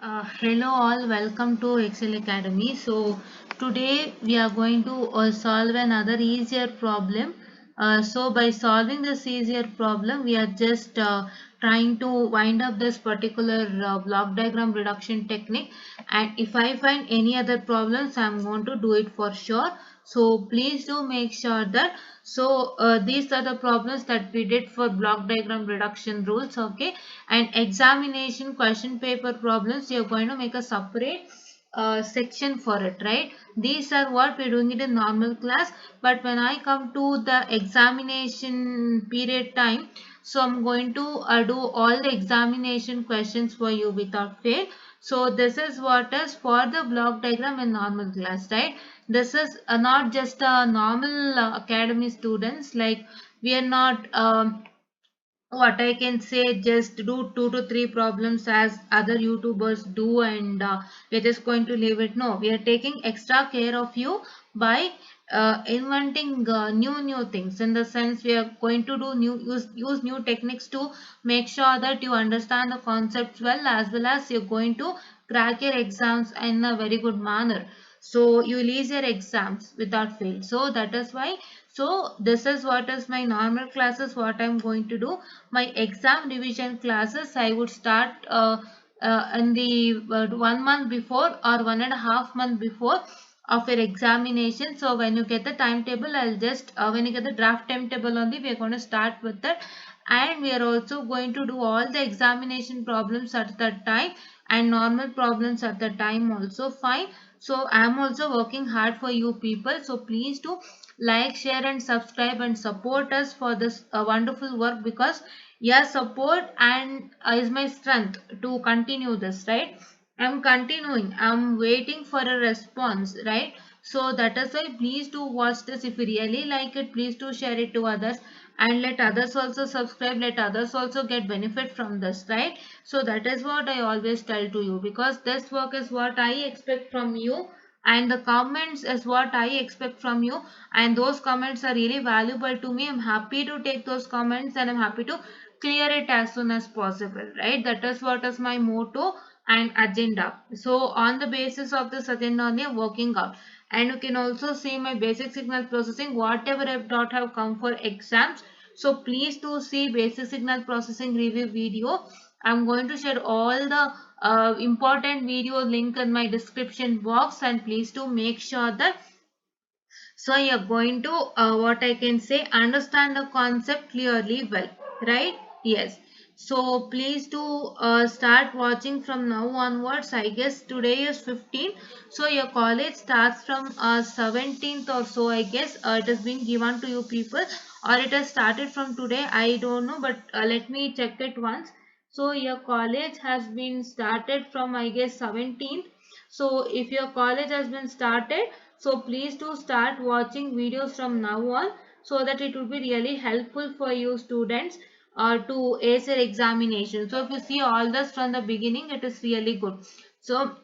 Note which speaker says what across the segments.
Speaker 1: Hello all, welcome to Excel Academy. So today we are going to solve another easier problem. So by solving this easier problem, we are just trying to wind up this particular block diagram reduction technique. And if I find any other problems, I'm going to do it for sure. So please do make sure that these are the problems that we did for block diagram reduction rules, okay? And examination question paper problems, you're going to make a separate section for it, right? These are what we're doing it in normal class, but when I come to the examination period time, so I'm going to do all the examination questions for you without fail. So this is what is for the block diagram in normal class, right? This is not just a normal academy students, like we are not what I can say, just do 2 to 3 problems as other YouTubers do, and we're just going to leave it. No, we are taking extra care of you by inventing new things. In the sense, we are going to do use new techniques to make sure that you understand the concepts well as you're going to crack your exams in a very good manner. So you will ease your exams without fail. So that is why. So this is what is my normal classes, what I'm going to do. My exam revision classes, I would start in the 1 month before or 1.5 month before of your examination. So when you get the timetable, I'll just when you get the draft timetable only, we are going to start with that. And we are also going to do all the examination problems at that time and normal problems at the time also, fine. So I'm also working hard for you people, so please do like, share and subscribe and support us for this wonderful work, because your support and is my strength to continue this, right? I'm continuing, I'm waiting for a response, right? So that is why please do watch this. If you really like it, please do share it to others and let others also subscribe, let others also get benefit from this, right? So that is what I always tell to you, because this work is what I expect from you, and the comments is what I expect from you, and those comments are really valuable to me. I'm happy to take those comments and I'm happy to clear it as soon as possible, right? That is what is my motto and agenda. So on the basis of this agenda only I'm working out. And you can also see my basic signal processing, whatever I don't have come for exams. So please do see basic signal processing review video. I'm going to share all the important video link in my description box, and please do make sure that so you're going to what I can say, understand the concept clearly well, right? Yes. So please do start watching from now onwards. I guess today is 15. So your college starts from 17th or so, I guess. It has been given to you people, or it has started from today. I don't know, but let me check it once. So your college has been started from, I guess, 17th. So if your college has been started, so please do start watching videos from now on, so that it will be really helpful for you students to ace your examination. So if you see all this from the beginning, it is really good. So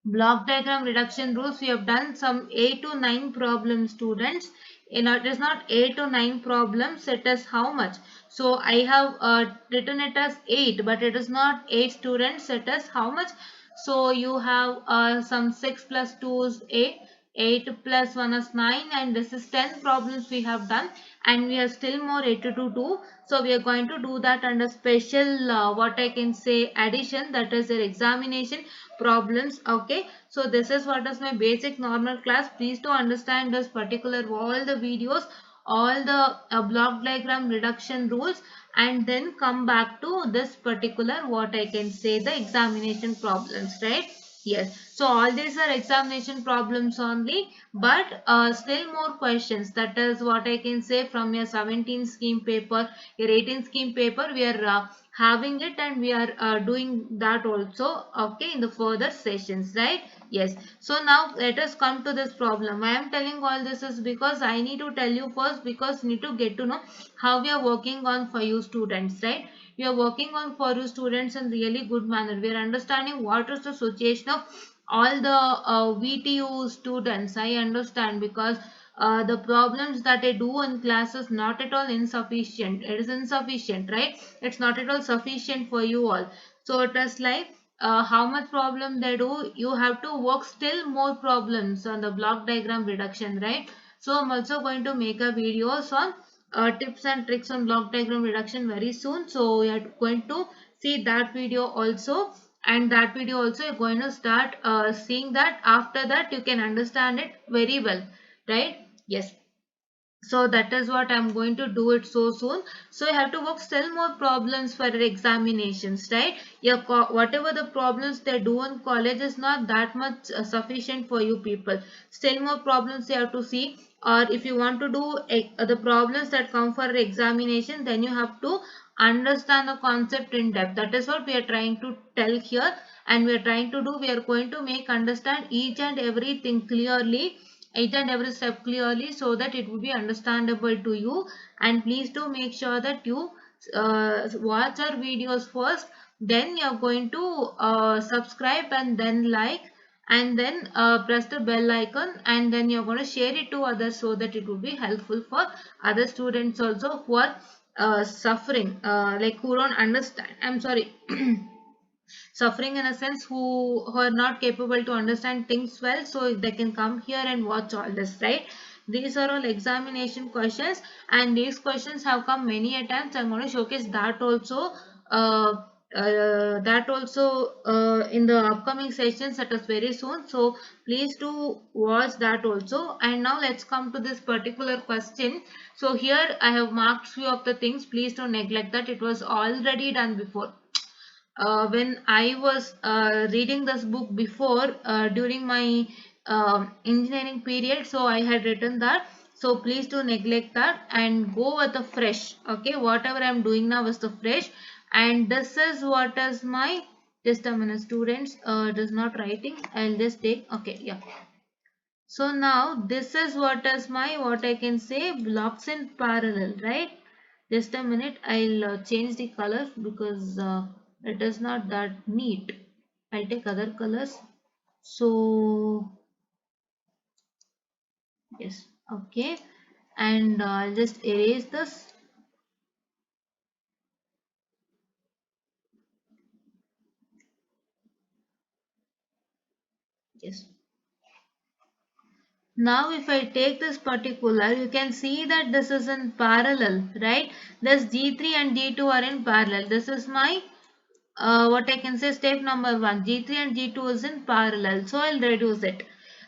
Speaker 1: block diagram reduction rules, we have done some 8 to 9 problems, students. It is not 8 to 9 problems, it is how much? So I have written it as 8, but it is not 8, students, it is how much? So you have some 6 plus 2 is 8, 8 plus 1 is 9, and this is 10 problems we have done, and we have still more 8 to do. So we are going to do that under special what I can say addition, that is your examination problems, okay? So this is what is my basic normal class. Please to understand this particular all the videos, all the block diagram reduction rules, and then come back to this particular what I can say the examination problems, right? Yes, so all these are examination problems only, but still more questions. That is what I can say from your 17 scheme paper, your 18 scheme paper. We are having it, and we are doing that also, okay, in the further sessions, right? Yes. So now let us come to this problem. I am telling all this is because I need to tell you first, because you need to get to know how we are working on for you students, right? We are working on for you students in really good manner. We are understanding what is the situation of all the VTU students. I understand, because the problems that I do in class is not at all insufficient. It is insufficient, right? It's not at all sufficient for you all. So it is like how much problem they do, you have to work still more problems on the block diagram reduction, right? So I'm also going to make a videos on tips and tricks on block diagram reduction very soon. So you are going to see that video also, and that video also you're going to start seeing that. After that you can understand it very well, right? Yes. So that is what I'm going to do it so soon. So you have to work still more problems for examinations, right? Your whatever the problems they do in college is not that much sufficient for you people. Still more problems you have to see, or if you want to do the problems that come for examination, then you have to understand the concept in depth. That is what we are trying to tell here, and we are trying to do, we are going to make understand each and everything clearly, each and every step clearly, so that it will be understandable to you. And please do make sure that you watch our videos first, then you are going to subscribe and then like, and then press the bell icon, and then you're going to share it to others, so that it will be helpful for other students also who are suffering, like who don't understand, I'm sorry, suffering in a sense, who are not capable to understand things well, so they can come here and watch all this, right? These are all examination questions, and these questions have come many a times. I'm going to showcase that also, uh, in the upcoming sessions, that is very soon. So please do watch that also. And now let's come to this particular question. So here I have marked few of the things. Please don't neglect that, it was already done before. When I was reading this book before, during my engineering period, so I had written that. So please do neglect that and go with the fresh. Okay, whatever I am doing now is the fresh, and this is what is my, just a minute students, it is not writing, I'll just take, okay, yeah. So now this is what is my, what I can say, blocks in parallel, right? Just a minute, I'll change the color because it is not that neat. I'll take other colors. So yes, okay, and I'll just erase this. Yes. Now if I take this particular, you can see that this is in parallel, right? This G3 and G2 are in parallel. This is my what I can say, step number 1, G3 and G2 is in parallel, so I'll reduce it.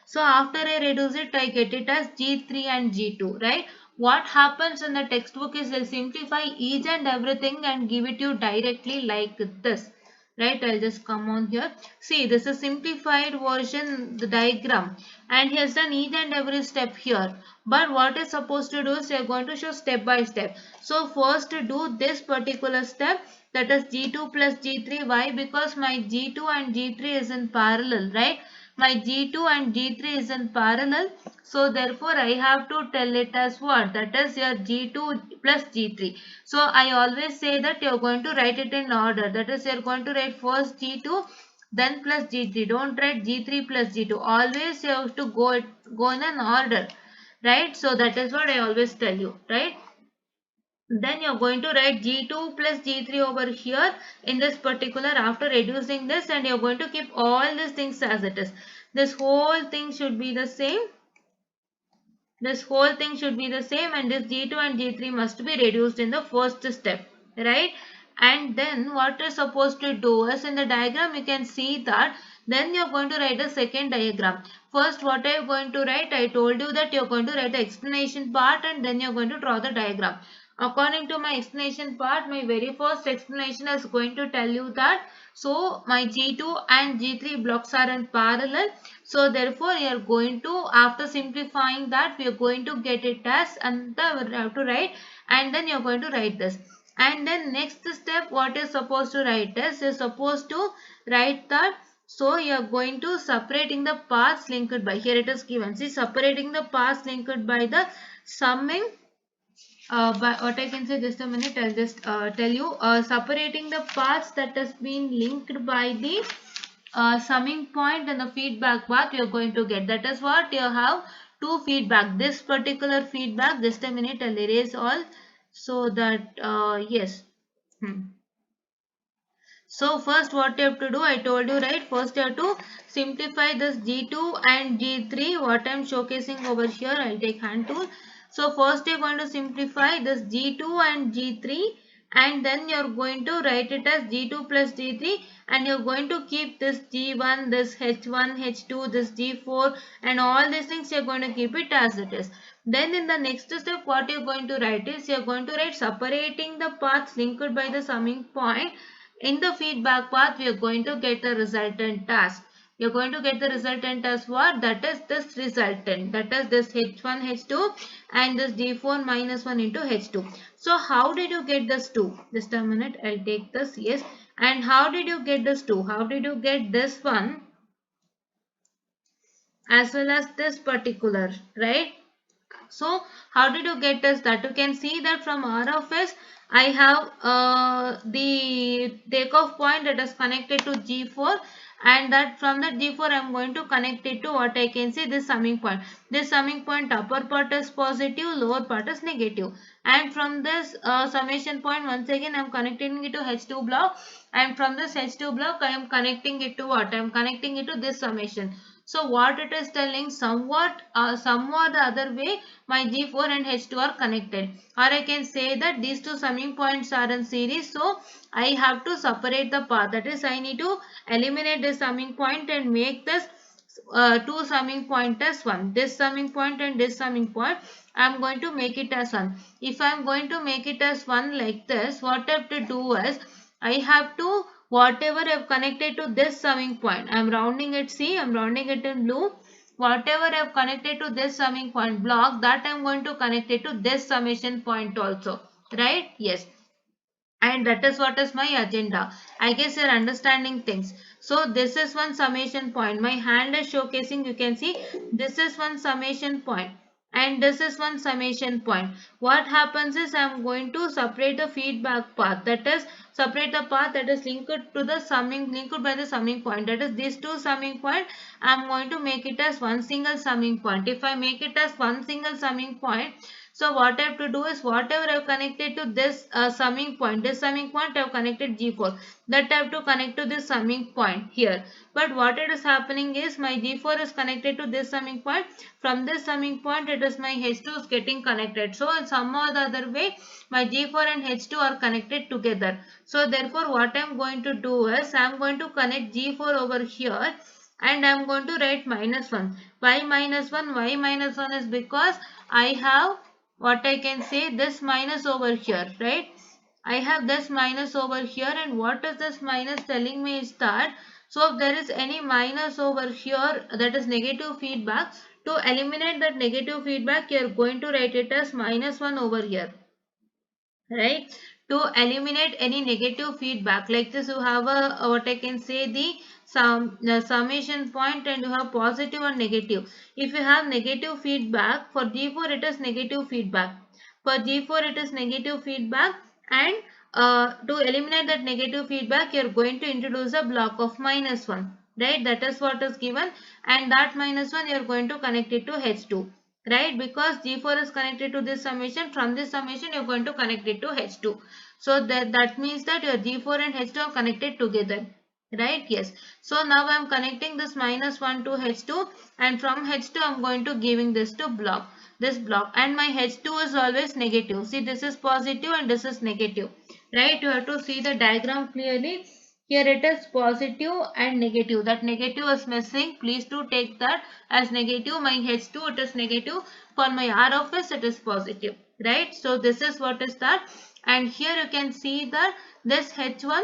Speaker 1: So after I reduce it, I get it as G3 and G2, right? What happens in the textbook is they'll simplify each and everything and give it you directly like this, right? I'll just come on here. See, this is simplified version, the diagram, and he has done each and every step here. But what is supposed to do is we are going to show step by step. So first to do this particular step, that is G2 plus G3. Why? Because my G2 and G3 is in parallel, right? My G2 and G3 is in parallel. So therefore I have to tell it as what? That is your G2 plus G3. So I always say that you are going to write it in order. That is, you are going to write first G2 then plus G3. Don't write G3 plus G2. Always you have to go in an order, right? So that is what I always tell you, right? Then you're going to write G2 plus G3 over here in this particular, after reducing this, and you're going to keep all these things as it is. This whole thing should be the same. This whole thing should be the same, and this G2 and G3 must be reduced in the first step, right? And then what you're supposed to do is, in the diagram you can see that then you're going to write the second diagram. First, what are you going to write? I told you that you're going to write the explanation part and then you're going to draw the diagram. According to my explanation part, my very first explanation is going to tell you that, so my G2 and G3 blocks are in parallel. So therefore you are going to, after simplifying that, we are going to get it as, and we have to write, and then you are going to write this. And then next step, what is supposed to write is, you're supposed to write that. So you are going to separating the paths linked by, here it is given, see, separating the paths linked by the summing, but what I can say, just a minute, I'll just tell you, separating the paths that has been linked by the summing point and the feedback path you are going to get. That is what you have two feedback. This particular feedback, just a minute, I'll erase all, so that yes. So first what you have to do, I told you, right? First you have to simplify this G2 and G3. What I am showcasing over here, I'll take hand tool. So first you're going to simplify this G2 and G3, and then you're going to write it as G2 plus G3, and you're going to keep this G1, this H1, H2, this G4, and all these things you're going to keep it as it is. Then in the next step, what you're going to write is, you're going to write separating the paths linked by the summing point. In the feedback path, we are going to get the resultant task. You're going to get the resultant as what? That is this resultant. That is this H1, H2 and this D4 minus 1 into H2. So how did you get this 2? Just a minute. I'll take this. Yes. And how did you get this 2? How did you get this one as well as this particular, right? So how did you get this? That you can see that from R of S, I have the takeoff point that is connected to G4, and that from that G4 I am going to connect it to what I can see, this summing point. This summing point upper part is positive, lower part is negative. And from this summation point, once again I am connecting it to H2 block, and from this H2 block I am connecting it to what? I am connecting it to this summation. So what it is telling, somewhat somewhat the other way my G4 and H2 are connected, or I can say that these two summing points are in series. So I have to separate the path, that is I need to eliminate this summing point and make this two summing point as one. This summing point and this summing point, I am going to make it as one. If I am going to make it as one like this, what I have to do is, I have to, whatever I have connected to this summing point, I am rounding it, see, I am rounding it in blue. Whatever I have connected to this summing point block, that I am going to connect it to this summation point also, right? Yes. And that is what is my agenda. I guess you're understanding things. So this is one summation point. My hand is showcasing, you can see this is one summation point and this is one summation point. What happens is, I am going to separate the feedback path, that is separate the path that is linked to the summing, linked by the summing point, that is these two summing point. I am going to make it as one single summing point. If I make it as one single summing point, so what I have to do is, whatever I have connected to this summing point, this summing point I have connected G4, that I have to connect to this summing point here. But what it is happening is, my G4 is connected to this summing point. From this summing point, it is my H2 is getting connected. So in some or the other way, my G4 and H2 are connected together. So therefore, what I am going to do is, I am going to connect G4 over here, and I am going to write minus 1. Why minus 1? Why minus 1 is because I have, what I can say, this minus over here, right? I have this minus over here, and what is this minus telling me is that, so if there is any minus over here, that is negative feedback, to eliminate that negative feedback, you are going to write it as minus 1 over here, right? To eliminate any negative feedback like this, you have a, what I can say, the summation point, and you have positive and negative. If you have negative feedback for G4, it is negative feedback. For G4 it is negative feedback, and to eliminate that negative feedback, you are going to introduce a block of minus 1, right? That is what is given, and that minus 1 you are going to connect it to H2, right? Because G4 is connected to this summation, from this summation you are going to connect it to H2. So that means that your G4 and H2 are connected together, right? Yes. So now I am connecting this minus 1 to H2, and from H2 I am going to giving this to block, this block, and my H2 is always negative. See, this is positive and this is negative, right? You have to see the diagram clearly. Here it is positive and negative. That negative is missing. Please do take that as negative. My H2 it is negative. For my R of S it is positive, right? So this is what is that. And here you can see that this H1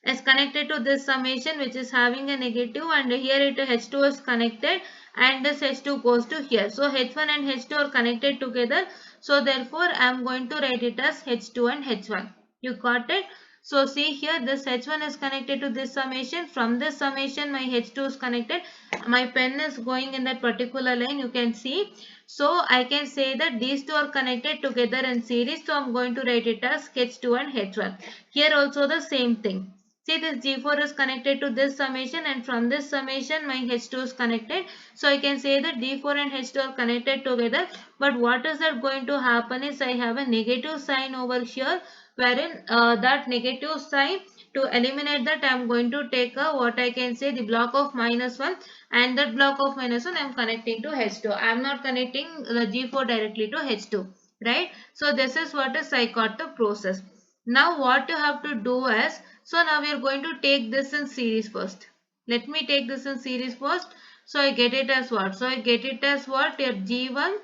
Speaker 1: is connected to this summation which is having a negative, and here it H2 is connected, and this H2 goes to here. So H1 and H2 are connected together. So therefore I am going to write it as H2 and H1. You got it? So see here, this H1 is connected to this summation. From this summation my H2 is connected. My pen is going in that particular line, you can see. So I can say that these two are connected together in series. So I am going to write it as H2 and H1. Here also the same thing. See, this G4 is connected to this summation, and from this summation my H2 is connected. So I can say that D4 and H2 are connected together. But what is that going to happen is, I have a negative sign over here, wherein that negative sign To eliminate that, I am going to take a what I can say the block of -1, and that block of -1 I am connecting to H2. I am not connecting the G4 directly to H2, right? So this is what is I got the process. Now what you have to do is, so now we are going to take this in series first. Let me take this in series first. So I get it as what? So I get it as what? Your G1,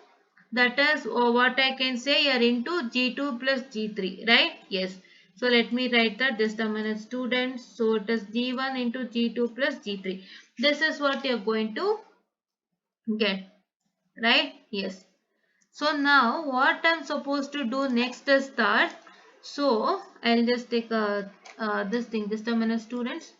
Speaker 1: that is what I can say here into G2 plus G3, right? Yes. So let me write that just a minute, students. So it is G1 into G2 plus G3. This is what you are going to get, right? Yes. So now what I'm supposed to do next is that, so I'll just take this thing, just a minute, students.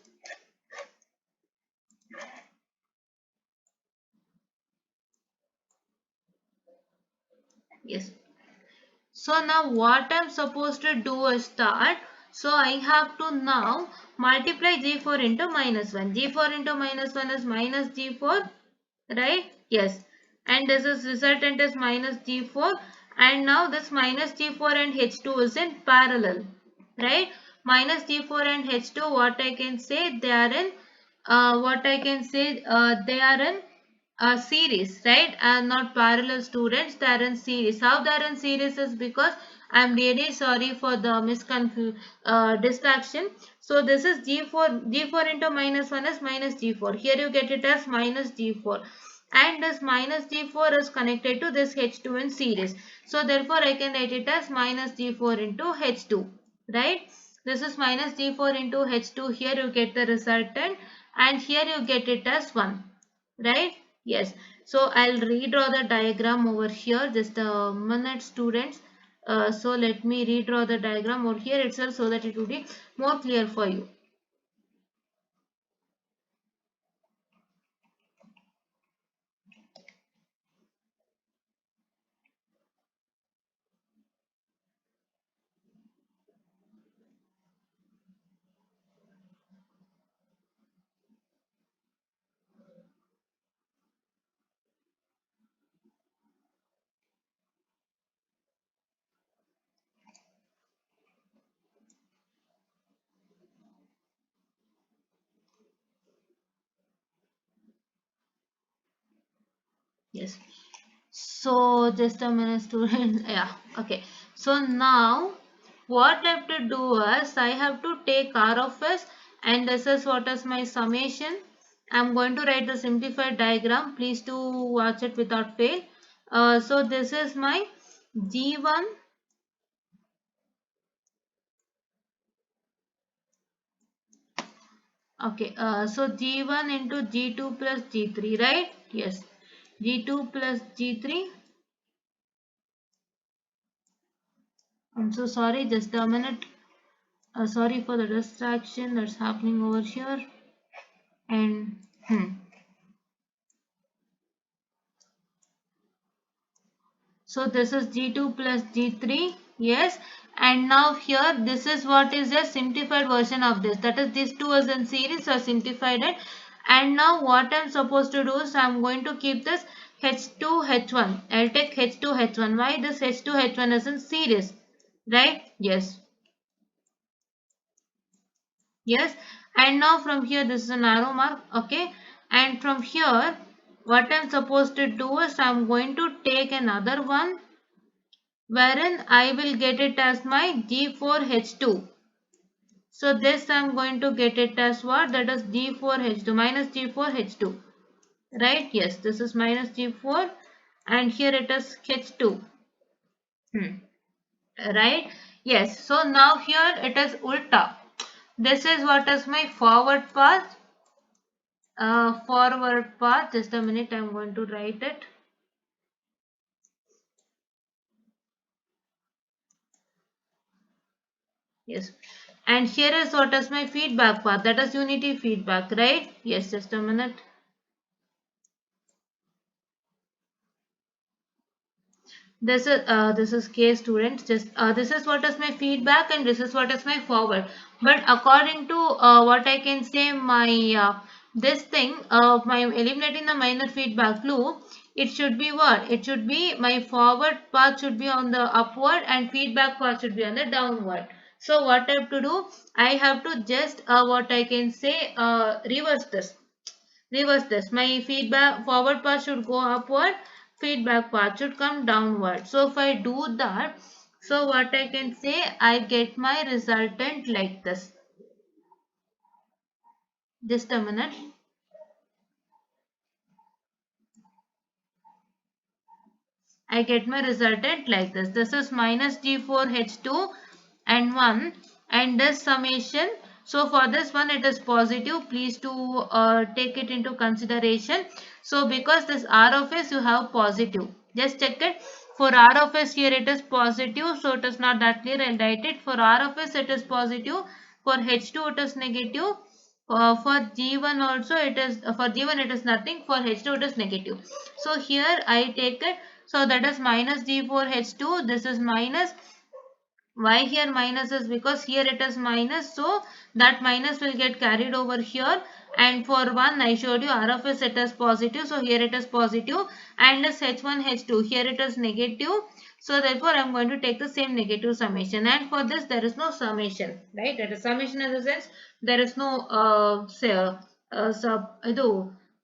Speaker 1: Yes. So now what I'm supposed to do is that, so I have to now multiply G4 into -1. G4 into -1 is minus G4, right? Yes. And this is resultant is minus G4, and now this minus G4 and H2 is in parallel, right? Minus G4 and H2, what I can say, they are in they are in series, right? And not parallel, students, they are in series. How they are in series is because I'm really sorry for the distraction. So this is G4 into -1 is minus G4. Here you get it as minus G4, and this minus G4 is connected to this H2 in series. So therefore I can write it as minus G4 into H2, right? This is minus G4 into H2. Here you get the resultant, and here you get it as 1, right? Yes. So I'll redraw the diagram over here, just a minute, students. So let me redraw the diagram over here itself so that it will be more clear for you. Yes. So just a minute, students. Yeah. Okay. So now what I have to do is I have to take R of S, and this is what is my summation. I'm going to write the simplified diagram. Please do watch it without fail. So this is my G1. Okay, so G1 into G2 plus G3, right? Yes. G2 plus G3. I'm so sorry, just a minute. Sorry for the distraction that's happening over here. And so this is G2 plus G3. Yes. And now here, this is what is a simplified version of this. That is, these two is in series, so I simplified it. And now what I'm supposed to do is I'm going to keep this H2 H1. I'll take H2 H1. Why this H2 H1 is in series? Right? Yes. Yes. And now from here, this is an arrow mark. Okay. And from here, what I'm supposed to do is I'm going to take another one, wherein I will get it as my G4H2. So this I am going to get it as what? That is G4H2, minus G4H2. Right? Yes, this is minus G4, and here it is H2. Right? Yes. So now here it is ulta. This is what is my forward path. Forward path. Just a minute, I am going to write it. Yes. And here is what is my feedback path. That is unity feedback, right? Yes, just a minute. This is K, students. Just this is what is my feedback, and this is what is my forward. But according to what I can say, my this thing, my eliminating the minor feedback loop, it should be what? It should be my forward path should be on the upward, and feedback path should be on the downward. So what I have to do, I have to just what I can say, reverse this. Reverse this. My feedback forward path should go upward, feedback path should come downward. So if I do that, so what I can say, I get my resultant like this. Just a minute. I get my resultant like this. This is minus G4H2 and 1 and this summation. So for this one it is positive. Please to take it into consideration. So because this R of S you have positive. Just check it. For R of S here it is positive. So it is not that clear. I'll write it. For R of S it is positive. For H2 it is negative. For G1 also it is, for G1 it is nothing, for H2 it is negative. So here I take it, so that is minus G4H2, this is minus. Why here minus is because here it is minus, so that minus will get carried over here, and for 1 I showed you R of S it is positive, so here it is positive, and this H1 H2 here it is negative, so therefore I am going to take the same negative summation, and for this there is no summation, right? That is summation in the sense there is no say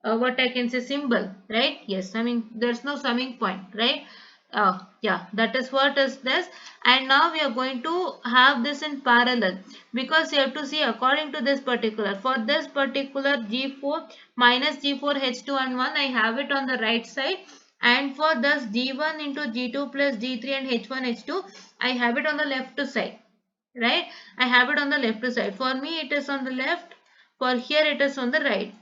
Speaker 1: what I can say, symbol, right? Yes, I mean there is no summing point, right? Yeah, that is what is this. And now we are going to have this in parallel, because you have to see according to this particular, for this particular G4 minus G4H2 and 1 I have it on the right side, and for this G1 into G2 plus G3 and H1 H2 I have it on the left side, right? I have it on the left side. For me it is on the left, for here it is on the right.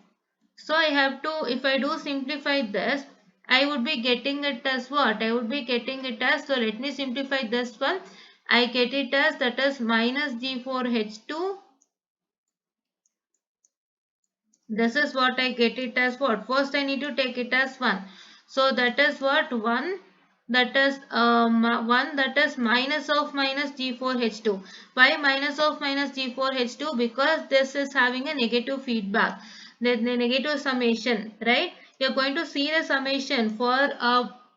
Speaker 1: So I have to, if I do simplify this, I would be getting it as what? I would be getting it as, so let me simplify this one. I get it as, that is minus G4H2. This is what I get it as what? First I need to take it as 1. So that is what? 1. That is 1, that is minus of minus G4H2. Why minus of minus G4H2? Because this is having a negative feedback. The negative summation, right? You're going to see the summation for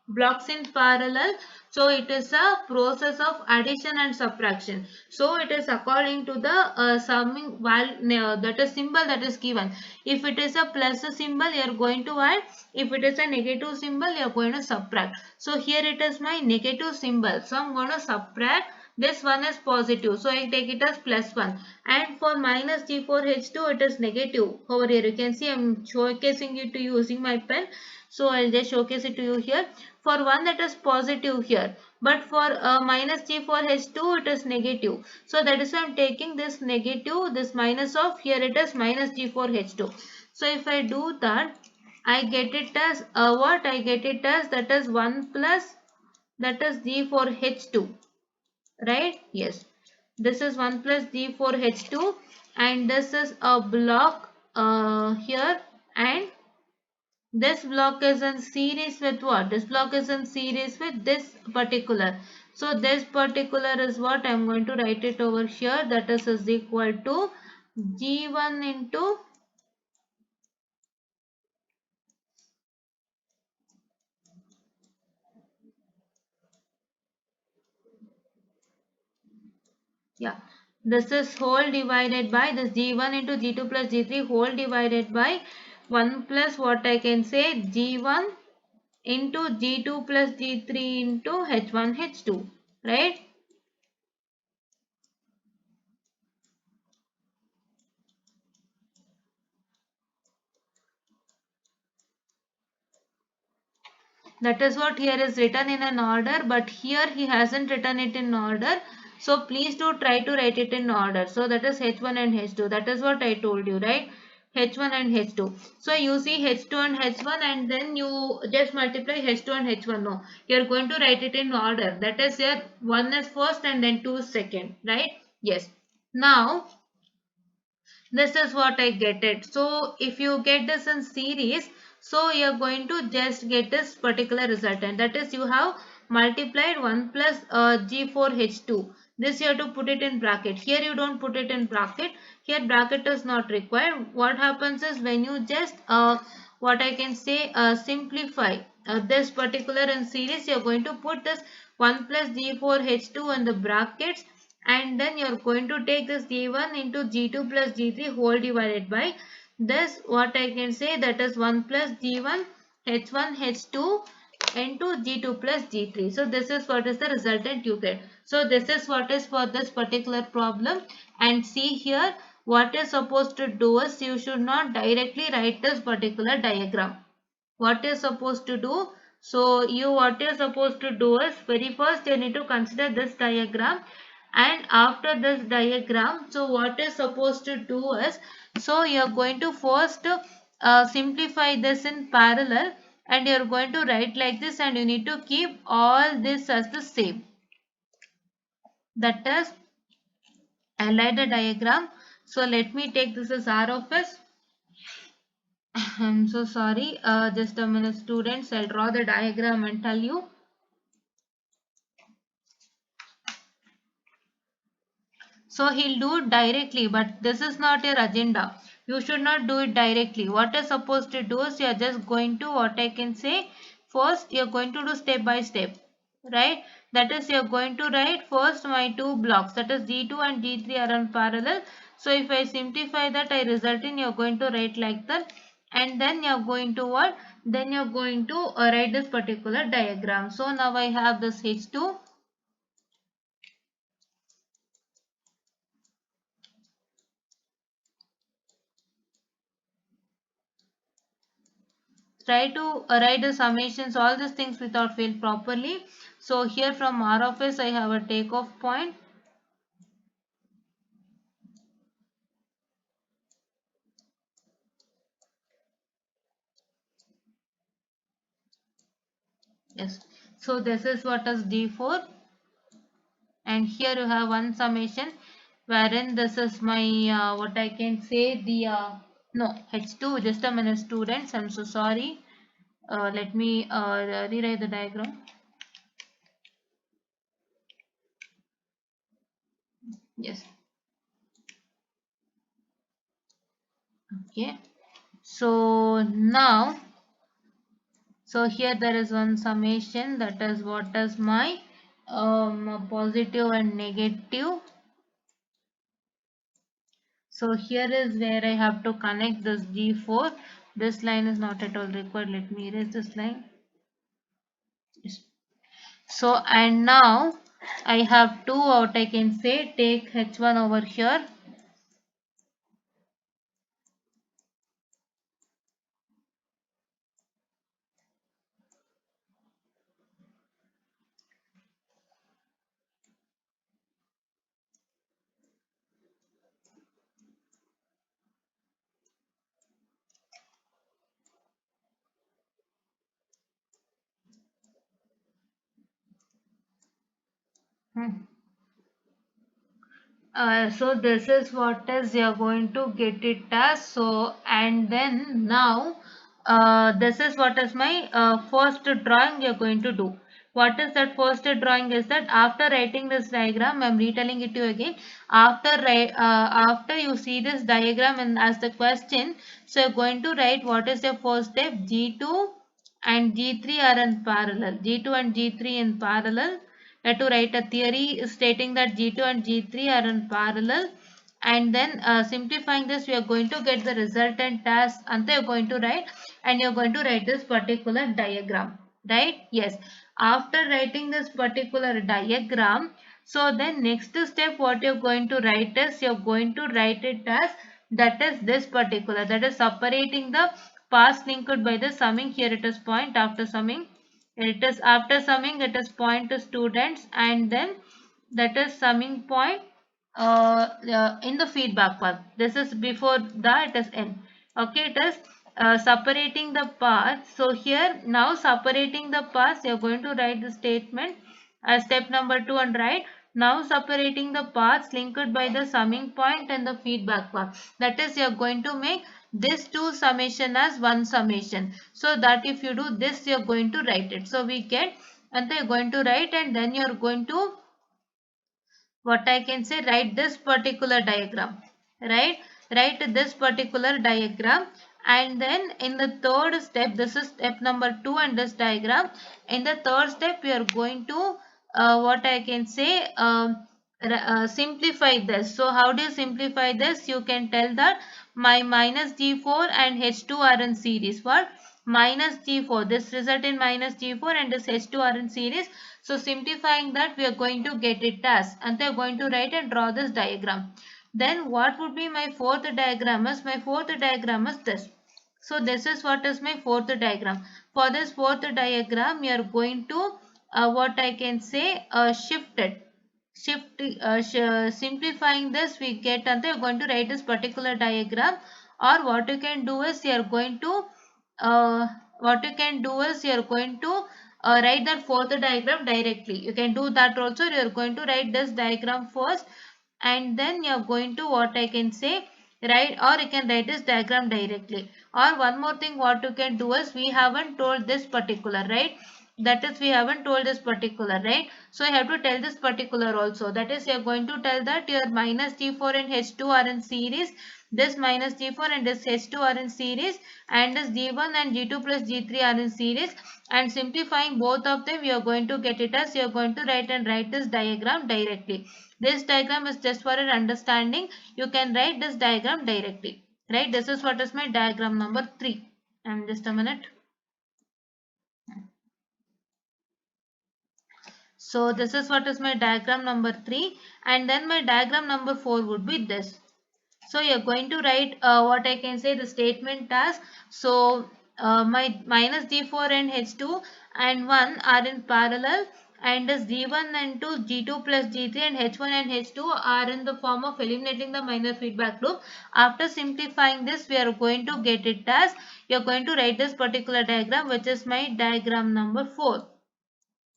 Speaker 1: blocks in parallel. So it is a process of addition and subtraction. So it is according to the summing value, that is symbol that is given. If it is a plus symbol, you are going to add. If it is a negative symbol, you are going to subtract. So here it is my negative symbol. So I am going to subtract. This one is positive, so I take it as plus 1. And for minus G4H2, it is negative. Over here, you can see I am showcasing it to you using my pen. So I will just showcase it to you here. For 1, that is positive here. But for minus G4H2, it is negative. So that is why I am taking this negative, this minus of, here it is minus G4H2. So if I do that, I get it as what? I get it as, that is 1 plus, that is G4H2. Right? Yes. This is 1 plus D4H2 and this is a block here, and this block is in series with what? This block is in series with this particular. So this particular is what I am going to write it over here, that is equal to G1 into, yeah, this is whole divided by this G1 into G2 plus G3 whole divided by 1 plus what I can say, G1 into G2 plus G3 into H1 H2, right? That is what here is written in an order, but here he hasn't written it in order. So please do try to write it in order. So that is H1 and H2. That is what I told you, right? H1 and H2. So you see H2 and H1 and then you just multiply H2 and H1. No, you are going to write it in order. That is here 1 is first and then 2 is second, right? Yes. Now this is what I get it. So if you get this in series, so you are going to just get this particular resultant. That is, you have multiplied 1 plus G4H2. This you have to put it in bracket. Here you don't put it in bracket. Here bracket is not required. What happens is when you just what I can say simplify this particular in series, you are going to put this 1 plus G4H2 in the brackets, and then you're going to take this G1 into G2 plus G3 whole divided by this, what I can say, that is 1 plus G1 H1 H2 into G2 plus G3. So this is what is the resultant you get. So this is what is for this particular problem. And see here, what is supposed to do is you should not directly write this particular diagram. What you're supposed to do, so what you're supposed to do is, very first you need to consider this diagram, and after this diagram, so what you're supposed to do is, so you're going to first simplify this in parallel, and you're going to write like this, and you need to keep all this as the same. That is, highlight the diagram. So let me take this as R of S. I'm so sorry, just a minute students, I'll draw the diagram and tell you. So he'll do it directly, but this is not your agenda. You should not do it directly. What you're supposed to do is you're just going to, what I can say, first you're going to do step by step, right? That is, you're going to write first my two blocks, that is G2 and G3 are on parallel. So if I simplify that, I result in, you're going to write like that, and then you're going to what? Then you're going to write this particular diagram. So now I have this H2. Try to write the summations, all these things without fail properly. So here from R of S, I have a takeoff point. Yes. So this is what is D4. And here you have one summation wherein this is my, what I can say, the, no, H2, just a minute students, I'm so sorry. Let me rewrite the diagram. Yes. Okay. So now, so here there is one summation, that is what is my positive and negative. So here is where I have to connect this D4. This line is not at all required. Let me erase this line. Yes. So and now I have to, what I can say, take H1 over here. Hmm. So this is what is you're going to get it as. So and then now this is what is my first drawing you're going to do. What is that first drawing is that after writing this diagram, I'm retelling it to you again. After you see this diagram and as the question, so you're going to write what is your first step. G2 and G3 are in parallel. G2 and G3 in parallel. To write a theory stating that G2 and G3 are in parallel, and then simplifying this, we are going to get the resultant as, and you're going to write, and you're going to write this particular diagram, right? Yes. After writing this particular diagram, so then next step what you're going to write is, you're going to write it as, that is this particular, that is separating the paths linked by the summing. Here it is point, after summing it is, after summing it is point to students, and then that is summing point in the feedback path. This is before that, it is n. Okay, it is separating the path. So here now separating the paths, you are going to write the statement as step number 2 and write, now separating the paths linked by the summing point and the feedback path. That is, you are going to make this two summation as one summation. So that if you do this, you are going to write it. So we get, and then you are going to write, and then you are going to, what I can say, write this particular diagram, right? Write this particular diagram, and then in the third step, this is step number 2 and this diagram. In the third step, we are going to, what I can say, simplify this. So how do you simplify this? You can tell that my minus G4 and H2 are in series. What? Minus G4. This result in minus G4 and this H2 are in series. So simplifying that, we are going to get it as, and they are going to write and draw this diagram. Then what would be my fourth diagram is? My fourth diagram is this. So this is what is my fourth diagram. For this fourth diagram, we are going to what I can say shift it. Simplifying this, we get, and you're going to write this particular diagram, or what you can do is you're going to write that fourth diagram directly. You can do that also. You're going to write this diagram first, and then you're going to, what I can say, write, or you can write this diagram directly. Or one more thing, what you can do is, we haven't told this particular, right? That is, we haven't told this particular, right? So I have to tell this particular also. That is, you are going to tell that your minus G4 and H2 are in series. This minus G4 and this H2 are in series, and this G1 and G2 plus G3 are in series. And simplifying both of them, you are going to get it as, you are going to write this diagram directly. This diagram is just for an understanding. You can write this diagram directly, right? This is what is my diagram number 3. And just a minute. So this is what is my diagram number 3, and then my diagram number 4 would be this. So you're going to write what I can say, the statement as, so my minus G4 and H2 and 1 are in parallel, and this G1 and 2, G2 plus G3 and H1 and H2 are in the form of eliminating the minor feedback loop. After simplifying this, we are going to get it as, you're going to write this particular diagram, which is my diagram number 4.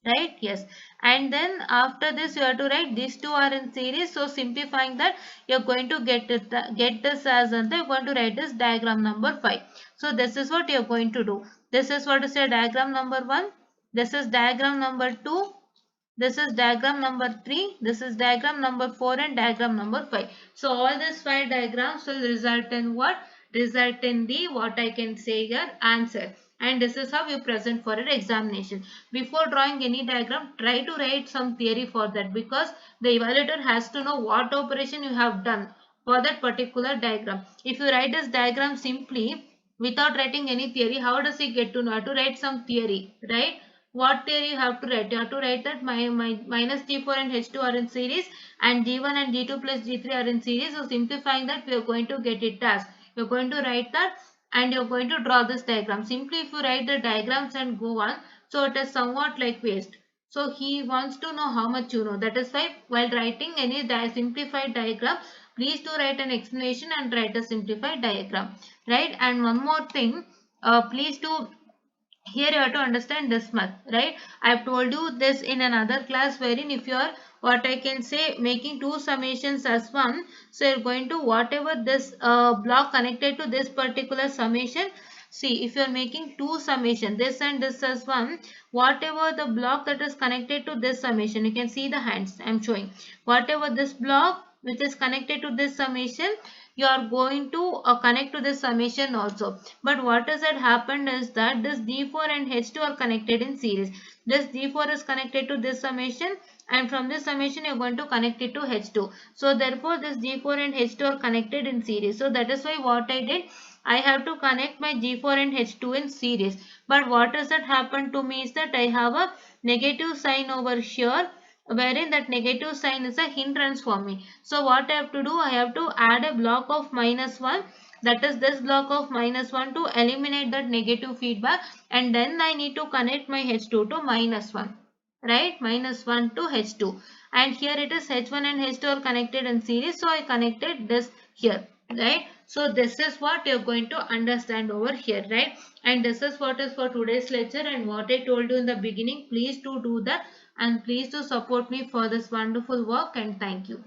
Speaker 1: Right? Yes. And then after this, you have to write these two are in series. So simplifying that, you're going to get this as, and you're going to write this diagram number 5. So this is what you're going to do. This is what is your diagram number 1. This is diagram number 2. This is diagram number 3. This is diagram number 4 and diagram number 5. So all these 5 diagrams will result in what? Result in the, what I can say here, answer. And this is how you present for an examination. Before drawing any diagram, try to write some theory for that, because the evaluator has to know what operation you have done for that particular diagram. If you write this diagram simply without writing any theory, how does he get to know? How to write some theory, right? What theory you have to write? You have to write that my minus G4 and H2 are in series, and G1 and G2 plus G3 are in series. So simplifying that, we are going to get it as, you're going to write that, and you're going to draw this diagram. Simply if you write the diagrams and go on, so it is somewhat like waste. So he wants to know how much you know. That is why while writing any simplified diagram, please do write an explanation and write a simplified diagram, right? And one more thing, please do, here you have to understand this much, right? I have told you this in another class, wherein if you are, what I can say, making two summations as one, so you're going to, whatever this block connected to this particular summation, see, if you're making two summation, this and this as one, whatever the block that is connected to this summation, you can see the hands I'm showing, whatever this block which is connected to this summation, you are going to connect to this summation also. But what has happened is that this D4 and H2 are connected in series. This D4 is connected to this summation, and from this summation you are going to connect it to H2. So therefore this G4 and H2 are connected in series. So that is why what I did, I have to connect my G4 and H2 in series. But what has happened to me is that I have a negative sign over here, wherein that negative sign is a hindrance for me. So what I have to do, I have to add a block of -1, that is this block of -1, to eliminate that negative feedback, and then I need to connect my H2 to -1, right? -1 to H2, and here it is H1 and H2 are connected in series, so I connected this here, right? So this is what you're going to understand over here, right? And this is what is for today's lecture, and what I told you in the beginning, please do that, and please do support me for this wonderful work, and thank you.